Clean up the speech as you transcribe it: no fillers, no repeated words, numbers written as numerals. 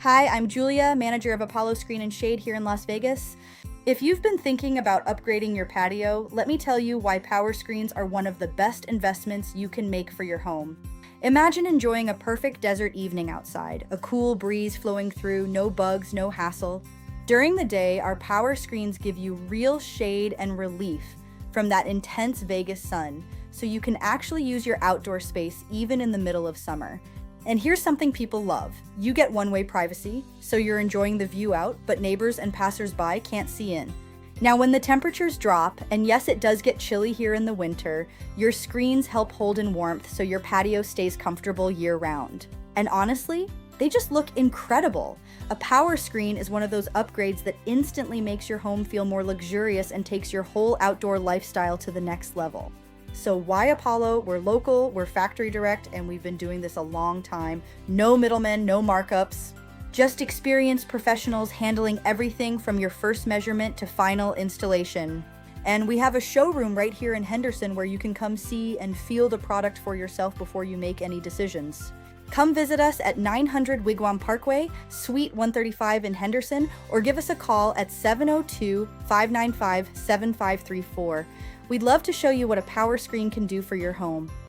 Hi, I'm Julia, manager of Apollo Screen and Shade here in Las Vegas. If you've been thinking about upgrading your patio, let me tell you why power screens are one of the best investments you can make for your home. Imagine enjoying a perfect desert evening outside, a cool breeze flowing through, no bugs, no hassle. During the day, our power screens give you real shade and relief from that intense Vegas sun, so you can actually use your outdoor space even in the middle of summer. And here's something people love. You get one-way privacy, so you're enjoying the view out, but neighbors and passers-by can't see in. Now, when the temperatures drop, and yes, it does get chilly here in the winter, your screens help hold in warmth so your patio stays comfortable year-round. And honestly, they just look incredible. A power screen is one of those upgrades that instantly makes your home feel more luxurious and takes your whole outdoor lifestyle to the next level. So why Apollo? We're local, we're factory direct, and we've been doing this a long time. No middlemen, no markups. Just experienced professionals handling everything from your first measurement to final installation. And we have a showroom right here in Henderson where you can come see and feel the product for yourself before you make any decisions. Come visit us at 900 Wigwam Parkway, Suite 135 in Henderson, or give us a call at 702-595-7534. We'd love to show you what a power screen can do for your home.